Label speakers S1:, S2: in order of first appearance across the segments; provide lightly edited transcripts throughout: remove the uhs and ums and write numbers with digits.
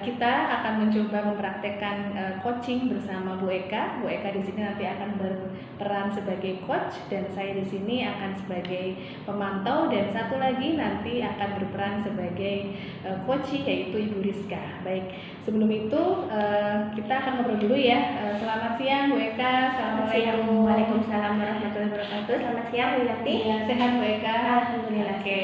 S1: kita akan mencoba mempraktekkan coaching bersama Bu Eka. Bu Eka di sini nanti akan berperan sebagai coach dan saya di sini akan sebagai pemantau, dan satu lagi nanti akan berperan sebagai coach yaitu Ibu Rizka. Baik, sebelum itu kita akan ngobrol dulu ya. Selamat siang Bu Eka. Assalamualaikum.
S2: Waalaikumsalam warahmatullahi wabarakatuh. Selamat siang Bu Yanti.
S1: Ya, sehat Bu Eka?
S2: Alhamdulillah.
S1: Oke.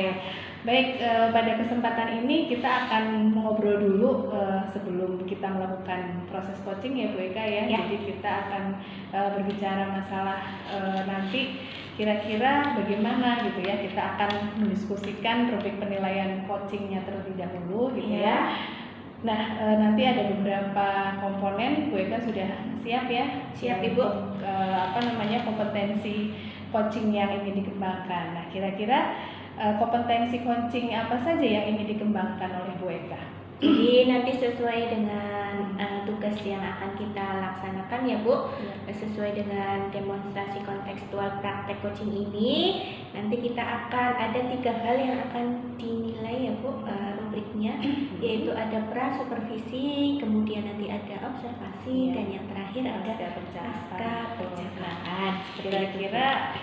S1: Baik, pada kesempatan ini kita akan ngobrol dulu sebelum kita melakukan proses coaching ya Bu Eka ya. Jadi kita akan berbicara masalah nanti kira-kira bagaimana gitu ya. Kita akan mendiskusikan rubrik penilaian coachingnya terlebih dahulu gitu ya. Nah, nanti ada beberapa komponen. Bu Eka sudah siap ya?
S2: Siap Ibu.
S1: Kompetensi coaching yang ingin dikembangkan. Nah, kira-kira kompetensi coaching apa saja yang ingin dikembangkan oleh Bu Eka?
S2: Jadi nanti sesuai dengan tugas yang akan kita laksanakan ya Bu, sesuai dengan demonstrasi kontekstual praktek coaching ini, nanti kita akan ada 3 hal yang akan dinilai ya Bu, rubriknya, yaitu ada pra, supervisi, kemudian nanti ada observasi, dan yang terakhir ada pasca pencapaian.
S1: Kira-kira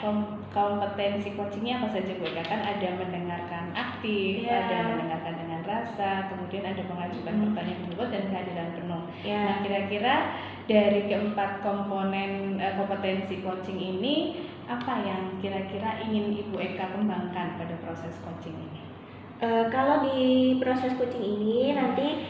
S1: kompetensi coachingnya apa saja Bu Eka? Kan ada mendengarkan aktif, ada mendengarkan dengan rasa, kemudian ada mengajukan pertanyaan penuh dan kehadiran penuh. Nah, kira-kira dari keempat komponen kompetensi coaching ini, apa yang kira-kira ingin Ibu Eka kembangkan pada proses coaching ini?
S2: Kalau di proses coaching ini nanti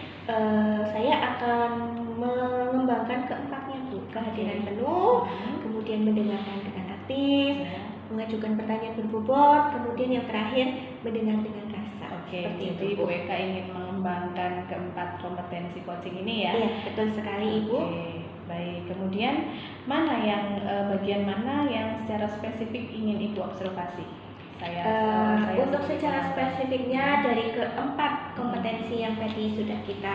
S2: saya akan mengembangkan keempatnya Bu, kehadiran penuh, kemudian mendengarkan dengan aktif, mengajukan pertanyaan berbobot, kemudian yang terakhir mendengar dengan rasa.
S1: Jadi Bu Eka ingin mengembangkan keempat kompetensi coaching ini ya?
S2: Iya, betul sekali Ibu.
S1: Baik, kemudian bagian mana yang secara spesifik ingin Ibu observasi?
S2: Untuk secara spesifiknya dari keempat kompetensi yang tadi sudah kita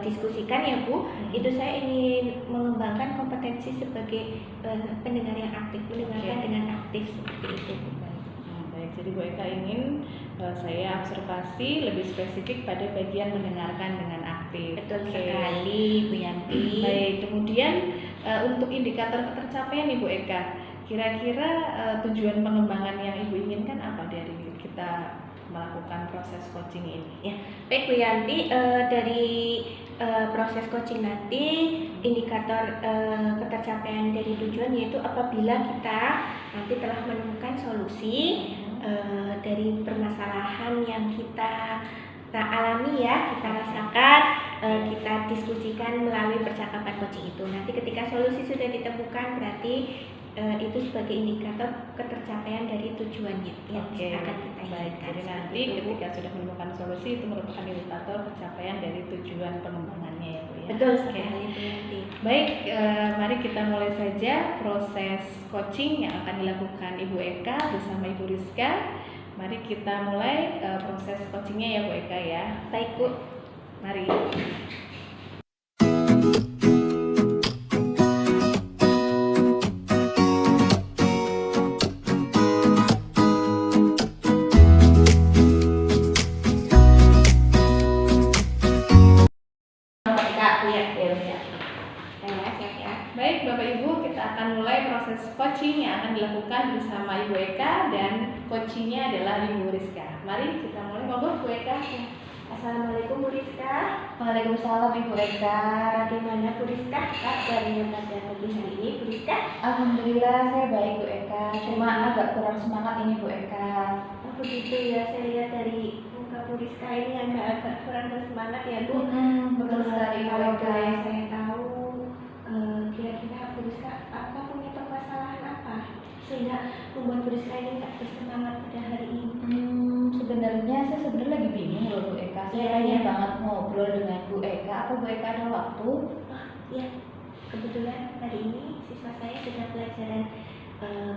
S2: diskusikan ya Bu, itu saya ingin mengembangkan kompetensi sebagai pendengar yang aktif, mendengarkan dengan aktif seperti itu.
S1: Baik, jadi Bu Eka ingin saya observasi lebih spesifik pada bagian mendengarkan dengan aktif.
S2: Betul sekali Bu Yanti.
S1: Baik, kemudian untuk indikator ketercapaian Ibu Eka, kira-kira tujuan pengembangan yang Ibu inginkan apa dari kita melakukan proses coaching ini?
S2: Ya, baik Bu Yanti, dari proses coaching nanti indikator ketercapaian dari tujuan yaitu apabila kita nanti telah menemukan solusi dari permasalahan yang kita alami ya, kita rasakan, kita diskusikan melalui percakapan coaching itu. Nanti ketika solusi sudah ditemukan berarti itu sebagai indikator ketercapaian dari tujuannya yang akan kita inginkan.
S1: Jadi nanti ketika sudah menemukan solusi itu merupakan indikator pencapaian dari tujuan pengembangannya ya Bu ya.
S2: Betul sekali Bu Yanti.
S1: Baik, mari kita mulai saja proses coaching yang akan dilakukan Ibu Eka bersama Ibu Rizka. Mari kita mulai proses coachingnya ya Bu Eka ya.
S2: Baik Bu.
S1: Mari. Baik Bapak Ibu, kita akan mulai proses coaching yang akan dilakukan bersama Ibu Eka dan coachingnya adalah Ibu Rizka. Mari kita mulai, monggo Bu Eka.
S2: Assalamualaikum Bu Rizka.
S3: Waalaikumsalam Ibu Eka.
S2: Bagaimana Bu Rizka kabarnya pada pagi hari ini Bu Rizka?
S3: Alhamdulillah saya baik Bu Eka, cuma agak kurang semangat ini Bu Eka.
S2: Oh begitu ya, saya lihat dari muka Bu Rizka ini agak kurang bersemangat ya Bu.
S3: Betul sekali Bu
S2: Kalau
S3: Eka.
S2: boleh saya tahu kira-kira Bu Rizka punya permasalahan apa sehingga membuat Bu Rizka ini tak bersemangat pada hari ini?
S3: Sebenarnya saya lagi bingung loh Bu Eka. Saya ingin banget ngobrol dengan Bu Eka. Apa Bu Eka ada waktu?
S2: Ya, kebetulan hari ini siswa saya sedang pelajaran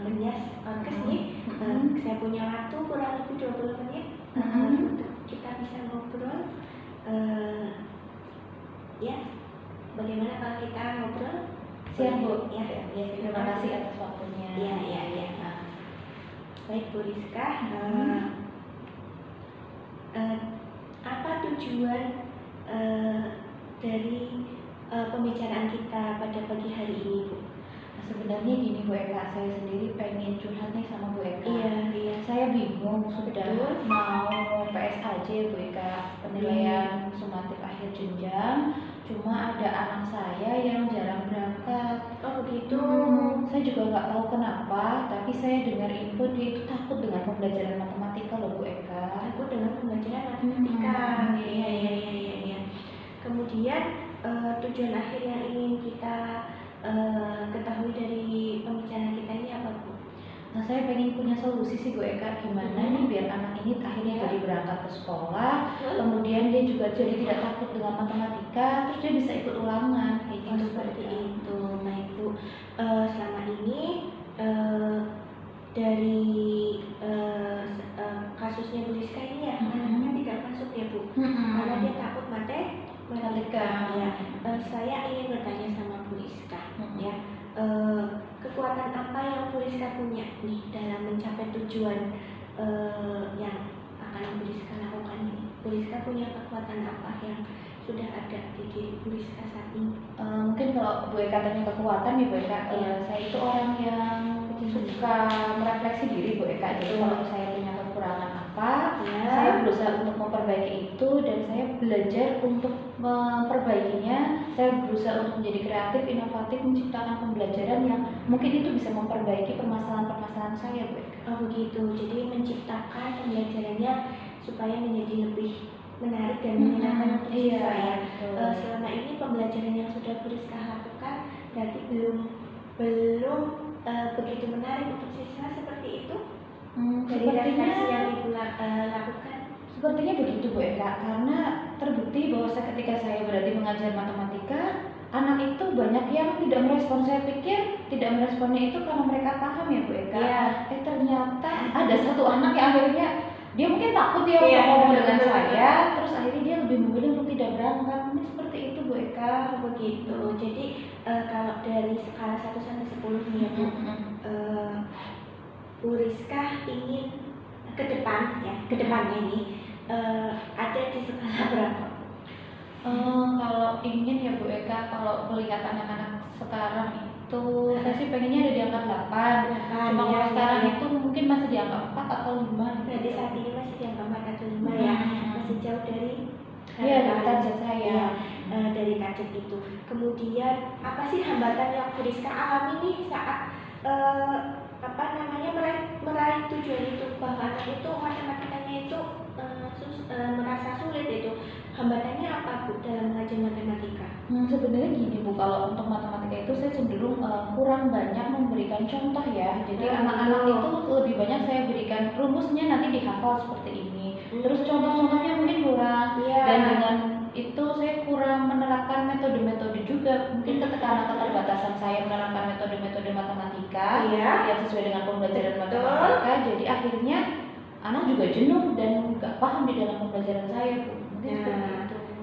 S2: Benyas Orkes nih. Saya punya waktu kurang lebih 20 menit untuk kita bisa ngobrol. Ya, bagaimana kalau kita ngobrol?
S3: Siap Bu.
S2: Ya,
S3: Terima kasih atas waktunya.
S2: Iya. Baik Bu Rizka, apa tujuan dari pembicaraan kita pada pagi hari ini, Bu?
S3: Nah, sebenarnya gini Bu Eka, saya sendiri pengen curhat nih sama Bu Eka.
S2: Iya.
S3: Saya bingung sudah
S2: Betul.
S3: mau PSAJ Bu Eka, penilaian sumatif akhir jenjang. Cuma ada anak saya yang jarang berangkat.
S2: Oh begitu.
S3: Saya juga nggak tahu kenapa, tapi saya dengar info dia itu takut dengan pembelajaran matematika loh Bu Eka.
S2: Takut dengan pembelajaran matematika. Iya. Kemudian tujuan akhir yang ingin kita ketahui dari pembicaraan kita ini apa, Bu?
S3: Nah, saya pengen punya solusi sih Bu Eka, gimana nih biar anak ini akhirnya jadi berangkat ke sekolah, kemudian dia juga jadi tidak takut dengan matematika, terus dia bisa ikut ulangan kayak gitu.
S2: Seperti itu. Baik, Bu. Selama ini dari kasusnya Bu Rizka ini ya, anaknya tidak masuk ya, Bu, karena dia takut matematika. Ya. Saya ingin bertanya sama Bu Rizka, ya. Kekuatan apa yang Bu Rizka punya nih dalam mencapai tujuan yang akan Bu Rizka lakukan ini? Bu Rizka punya kekuatan apa yang sudah ada di diri Bu Rizka saat ini?
S3: Mungkin kalau Bu Eka tanya kekuatan ya Bu Eka, saya itu orang yang suka merefleksi diri Bu Eka. Jadi kalau saya punya kekurangan apa, saya berusaha untuk memperbaiki itu dan saya belajar untuk memperbaikinya. Saya berusaha untuk menjadi kreatif, inovatif, menciptakan pembelajaran yang mungkin itu bisa memperbaiki permasalahan-permasalahan saya Bu Eka.
S2: Oh begitu, jadi menciptakan pembelajarannya supaya menjadi lebih menarik dan menyenangkan untuk siswa ya. Selama ini pembelajaran yang sudah Bu Rizka lakukan berarti belum begitu menarik untuk siswa seperti itu? Dari refleksi yang Ibu lakukan?
S3: Sepertinya begitu Bu Eka, karena terbukti bahwa ketika saya berarti mengajar matematika, anak itu banyak yang tidak merespon. Saya pikir tidak meresponnya itu karena mereka paham ya Bu Eka. Ternyata ada satu anak yang akhirnya dia mungkin takut ya ngomong dengan saya, terus akhirnya dia lebih memilih untuk tidak berangkat. Mungkin seperti itu Bu Eka.
S2: Begitu. Jadi kalau dari skala 1 sampai 10 nih ya Bu, Bu Rizka ingin ke depannya ini ada di skala berapa?
S3: Kalau ingin ya Bu Eka, kalau melihat anak-anak sekarang itu saya sih pengennya ada di angka 8. Cuma kalau sekarang itu mungkin masih di angka 4 atau 5.
S2: Berarti saat ini masih di angka 4 atau 5 ya, masih jauh dari
S3: target saya.
S2: Dari target itu. Kemudian apa sih hambatan yang Bu Rizka alami nih saat meraih tujuan itu, bahwa anak itu matematikanya itu merasa sulit itu? Hambatannya apa Bu dalam mengajar matematika?
S3: Sebenarnya gini Bu, kalau untuk matematika itu saya cenderung kurang banyak memberikan contoh ya. Jadi anak-anak itu lebih banyak saya berikan rumusnya nanti dihafal seperti ini. Terus contoh-contohnya mungkin kurang. Dan dengan itu saya kurang menerapkan metode-metode juga. Mungkin keterbatasan saya menerapkan metode-metode matematika yang sesuai dengan pembelajaran matematika. Jadi akhirnya anak juga jenuh dan nggak paham di dalam pembelajaran saya Bu.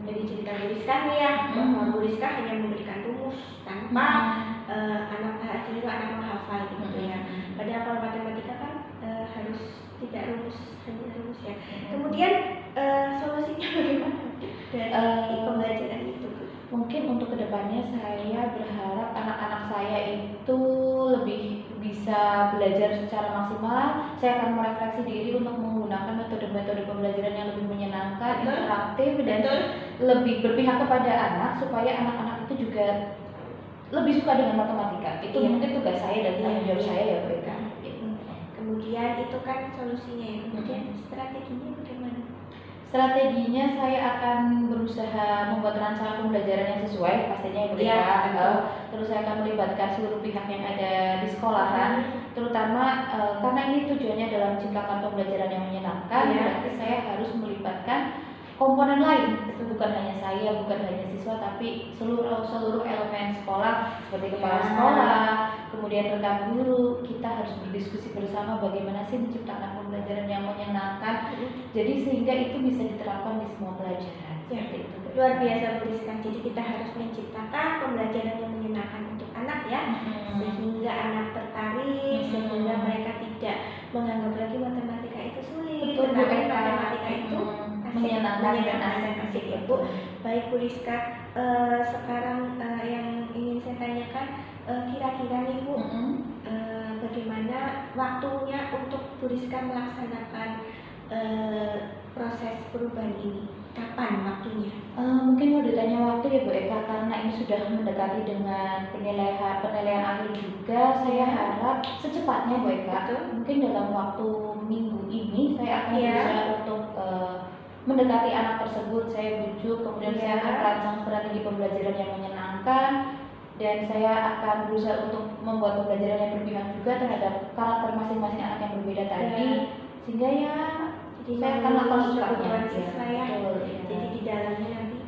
S2: Jadi cerita Bu Rizka nih ya, bahwa Bu Rizka hanya memberikan rumus tanpa anak menghafal gitu ya. Padahal kalau matematika kan harus tidak hanya rumus ya. Kemudian solusinya bagaimana dari pembelajaran itu?
S3: Mungkin untuk kedepannya saya berharap anak-anak saya itu lebih bisa belajar secara maksimal. Saya akan merefleksi diri untuk menggunakan metode-metode pembelajaran yang lebih menyenangkan, interaktif, dan lebih berpihak kepada anak supaya anak-anak itu juga lebih suka dengan matematika. Itu mungkin tugas saya dan tanggung jawab saya ya Bu Eka.
S2: Kemudian itu kan solusinya ya. Kemudian strateginya bagaimana?
S3: Strateginya saya akan berusaha membuat rancangan pembelajaran yang sesuai pastinya Bu Eka. Terus saya akan melibatkan seluruh pihak yang ada di sekolahan, terutama karena ini tujuannya adalah menciptakan pembelajaran yang menyenangkan. Berarti saya harus melibatkan komponen lain, itu bukan hanya saya, bukan hanya siswa, tapi seluruh elemen sekolah seperti kepala sekolah, kemudian rekan guru. Kita harus berdiskusi bersama bagaimana sih menciptakan pembelajaran yang menyenangkan, jadi sehingga itu bisa diterapkan di semua pelajaran.
S2: Itu luar biasa Bu Rizka. Jadi kita harus menciptakan pembelajaran yang menyenangkan untuk anak ya, sehingga anak tertarik, sehingga mereka tidak menganggap lagi matematika itu sulit, tetapi matematika itu
S3: menyenangkan dan
S2: asik ya Bu. Baik Bu Rizka, sekarang yang ingin saya tanyakan, kira-kira nih Bu, bagaimana waktunya untuk Bu Rizka melaksanakan proses perubahan ini? Kapan waktunya?
S3: Mungkin mau ditanya waktu ya Bu Eka, karena ini sudah mendekati dengan penilaian akhir juga. Saya harap secepatnya Bu Eka. Mungkin dalam waktu minggu ini saya akan berusaha untuk mendekati anak tersebut. Saya bujuk, kemudian saya akan rancang strategi pembelajaran yang menyenangkan, dan saya akan berusaha untuk membuat pembelajaran yang berpihak juga terhadap karakter masing-masing anak yang berbeda tadi, sehingga ya saya akan lakukan
S2: kebutuhan
S3: secepatnya.
S2: siswa ya.
S3: Betul,
S2: Jadi di dalamnya nanti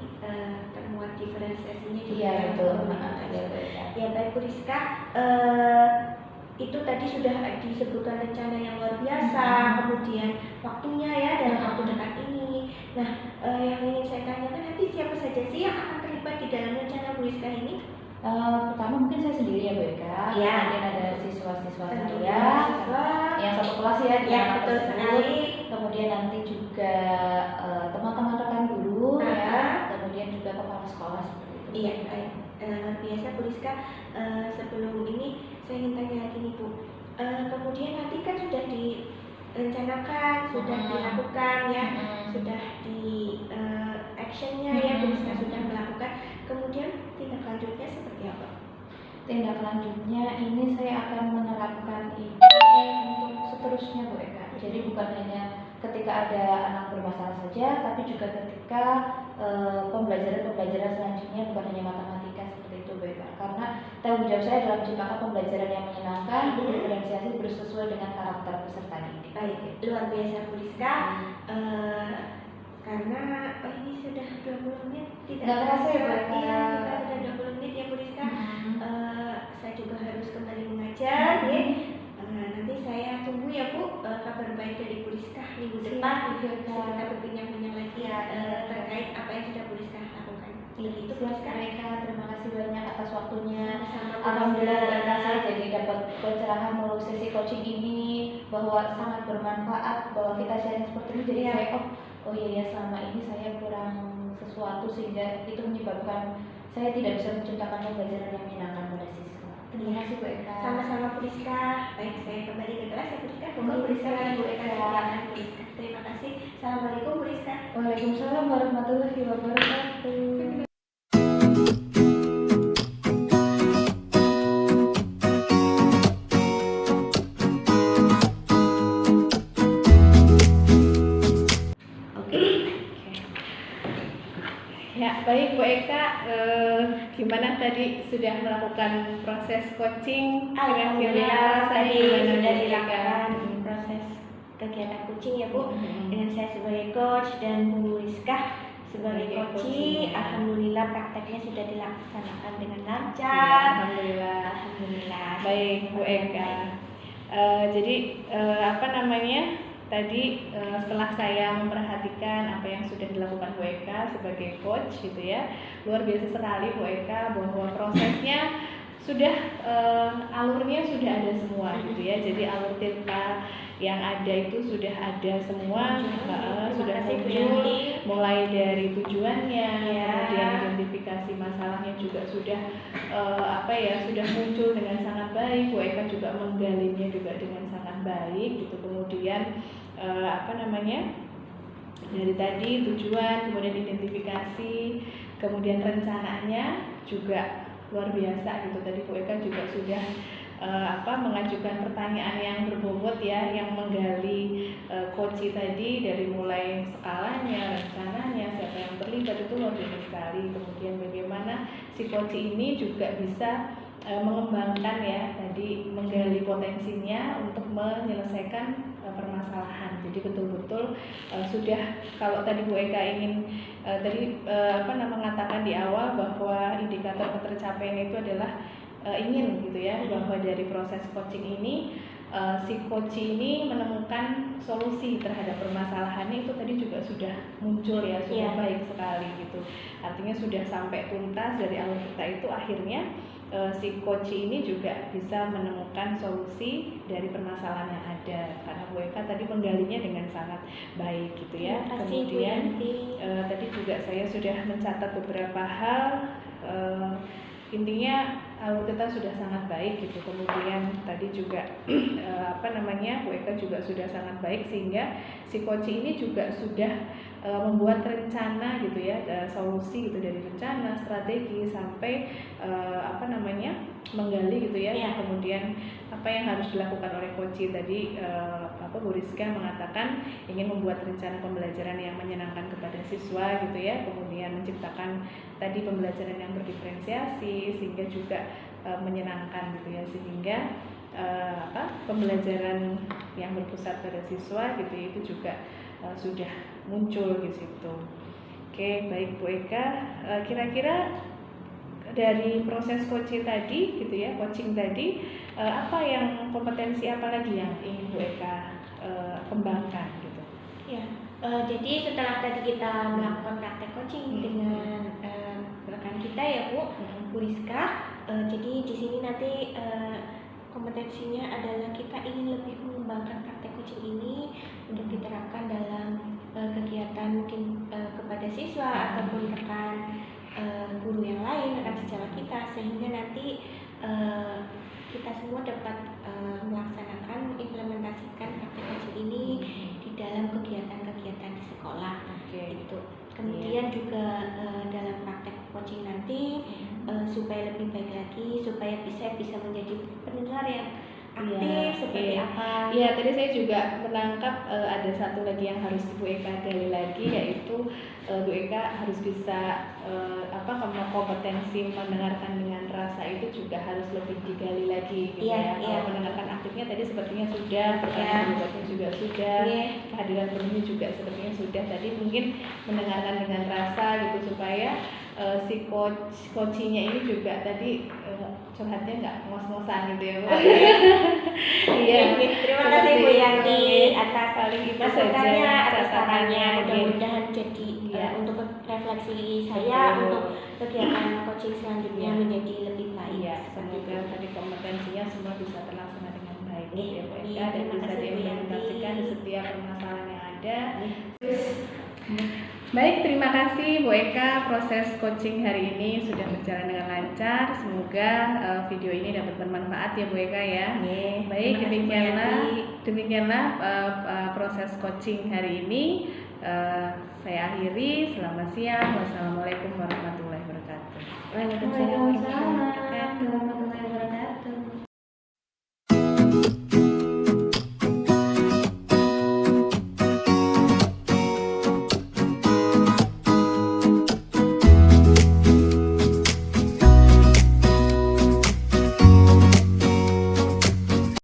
S2: termuat diferensiasinya juga.
S3: Iya betul.
S2: Ya baik Bu Rizka, itu tadi sudah disebutkan rencana yang luar biasa, kemudian waktunya ya dalam waktu dekat ini. Nah, yang ingin saya tanyakan nanti siapa saja sih yang akan terlibat di dalam rencana Bu Rizka ini?
S3: Pertama mungkin saya sendiri ya Bu Eka, kemudian ada siswa-siswa saya yang satu kelas ya,
S2: betul sekali.
S3: Kemudian nanti juga teman-teman rekan guru ya, kemudian juga kepala sekolah seperti itu.
S2: Iya, baik. Luar biasa Bu Rizka. Sebelum ini saya ingin tanya lagi nih Bu, kemudian nanti kan sudah direncanakan, sudah dilakukan ya, sudah di actionnya ya Bu Rizka sudah melakukan, kemudian tindak lanjutnya seperti apa?
S3: Tindak lanjutnya ini saya akan menerapkan ini untuk seterusnya Bu Eka. Jadi bukan hanya ketika ada anak bermasalah saja, tapi juga ketika pembelajaran selanjutnya, bukan hanya matematika seperti itu Bu Eka. Karena tanggung jawab saya adalah menciptakan pembelajaran yang menyenangkan, berdiferensiasi, bersesuai dengan karakter peserta didik.
S2: Baik, luar biasa Bu Rizka. Karena ini sudah 20 menit, tidak
S3: terasa ya Bu Eka.
S2: Iya, kita sudah 20 menit ya Bu Rizka. Saya juga harus kembali mengajar ya. Nanti saya tunggu ya Bu, kabar baik dari Bu Rizka minggu depan. Kita berbincang-bincang lagi ya terkait apa yang sudah Bu Rizka lakukan. Itu Bu Rizka.
S3: Terima kasih banyak atas waktunya.
S2: Sama-sama, Bu
S3: Alhamdulillah Bu
S2: Rizka.
S3: Eka, saya jadi dapat pencerahan melalui sesi coaching ini, bahwa sangat bermanfaat, bahwa kita sharing seperti ini. Jadi saya oh iya ya, selama ini saya kurang sesuatu sehingga itu menyebabkan saya tidak bisa menciptakan pembelajaran yang menyenangkan pada siswa. Terima kasih Bu Eka.
S2: Sama-sama Bu Rizka. Baik, saya kembali ke kelas ya Bu Rizka. Bu Rizka dan Bu Eka. Bu Rizka. Terima kasih. Assalamualaikum Bu Rizka.
S3: Waalaikumsalam warahmatullahi wabarakatuh.
S1: Ya, baik Bu Eka, gimana tadi sudah melakukan proses coaching?
S2: Alhamdulillah tadi
S1: Gimana
S2: sudah
S1: Bu Eka?
S2: dilakukan proses kegiatan coaching ya Bu, dengan saya sebagai coach dan Bu Rizka sebagai coaching. Alhamdulillah prakteknya sudah dilaksanakan dengan lancar. Alhamdulillah.
S1: Baik Bu Eka. Jadi tadi setelah saya memperhatikan apa yang sudah dilakukan Bu Eka sebagai coach gitu ya, luar biasa sekali Bu Eka, bahwa prosesnya sudah alurnya sudah ada semua gitu ya. Jadi alur cerita yang ada itu sudah ada semua, sudah muncul, mulai dari tujuannya, kemudian identifikasi masalahnya juga sudah sudah muncul dengan sangat baik. Bu Eka juga menggalinya juga dengan sangat baik gitu. Kemudian dari tadi tujuan, kemudian identifikasi, kemudian rencananya juga luar biasa gitu. Tadi Bu Eka juga sudah mengajukan pertanyaan yang berbobot ya, yang menggali coach tadi, dari mulai skalanya, rencananya, siapa yang terlibat, itu luar biasa sekali. Kemudian bagaimana si coach ini juga bisa mengembangkan ya, tadi menggali potensinya untuk menyelesaikan permasalahan. Jadi betul-betul sudah, kalau tadi Bu Eka ingin mengatakan di awal bahwa indikator ketercapaian itu adalah ingin gitu ya, bahwa dari proses coaching ini si coach ini menemukan solusi terhadap permasalahannya, itu tadi juga sudah muncul ya, sudah baik sekali gitu. Artinya sudah sampai tuntas dari alur kita itu, akhirnya si coach ini juga bisa menemukan solusi dari permasalahan yang ada, karena Bu Eka tadi menggalinya dengan sangat baik gitu ya.
S2: Terima kasih, Bu
S1: Kemudian
S2: Yanti.
S1: tadi juga saya sudah mencatat beberapa hal, intinya alur kita sudah sangat baik gitu. Kemudian tadi juga Bu Eka juga sudah sangat baik, sehingga si coach ini juga sudah membuat rencana gitu ya, solusi gitu, dari rencana, strategi sampai menggali gitu ya. Kemudian apa yang harus dilakukan oleh coach tadi, Bu Rizka mengatakan ingin membuat rencana pembelajaran yang menyenangkan kepada siswa gitu ya, kemudian menciptakan tadi pembelajaran yang berdiferensiasi sehingga juga menyenangkan gitu ya, sehingga pembelajaran yang berpusat pada siswa gitu ya, itu juga sudah muncul di situ. Oke, baik Bu Eka, kira-kira dari proses coaching tadi gitu ya, apa yang kompetensi apa lagi yang ingin Bu Eka kembangkan gitu?
S2: Ya, jadi setelah tadi kita melakukan praktek coaching dengan rekan kita ya Bu Rizka, jadi di sini nanti kompetensinya adalah kita ingin lebih mengembangkan praktek coaching ini untuk diterapkan dalam kegiatan mungkin kepada siswa ataupun rekan guru yang lain, rekan sejawat kita, sehingga nanti kita semua dapat melaksanakan, mengimplementasikan praktek coaching ini di dalam kegiatan-kegiatan di sekolah. Itu. Kemudian juga dalam praktek coaching nanti supaya lebih baik lagi, supaya bisa menjadi pendengar yang aktif seperti apa.
S1: Iya, tadi saya juga menangkap ada satu lagi yang harus Bu Eka gali lagi, yaitu Bu Eka harus bisa kompetensi mendengarkan dengan rasa itu juga harus lebih digali lagi gitu ya. Kalau mendengarkan aktifnya tadi sepertinya sudah, pertanyaan juga sudah, kehadiran penuhnya juga sepertinya sudah. Tadi mungkin mendengarkan dengan rasa gitu, supaya si coachingnya ini juga tadi curhatnya nggak ngos-ngosan gitu ya Bu. Iya,
S2: terima kasih Bu Yanti atas
S1: masukannya,
S2: atas sarannya. Mudah-mudahan jadi untuk refleksi saya untuk kegiatan coaching selanjutnya menjadi lebih baik.
S1: Iya, semoga tadi kompetensinya semua bisa terlaksana dengan baik ya Bu Eka, dan
S2: terima
S1: bisa
S2: kasih, Bu
S1: diimplementasikan di
S2: Yanti.
S1: setiap permasalahan yang ada. Baik, terima kasih Bu Eka. Proses coaching hari ini sudah berjalan dengan lancar. Semoga video ini dapat bermanfaat ya Bu Eka ya. Baik, demikianlah proses coaching hari ini. Saya akhiri. Selamat siang. Wassalamualaikum warahmatullahi wabarakatuh.
S3: Waalaikumsalam warahmatullahi wabarakatuh.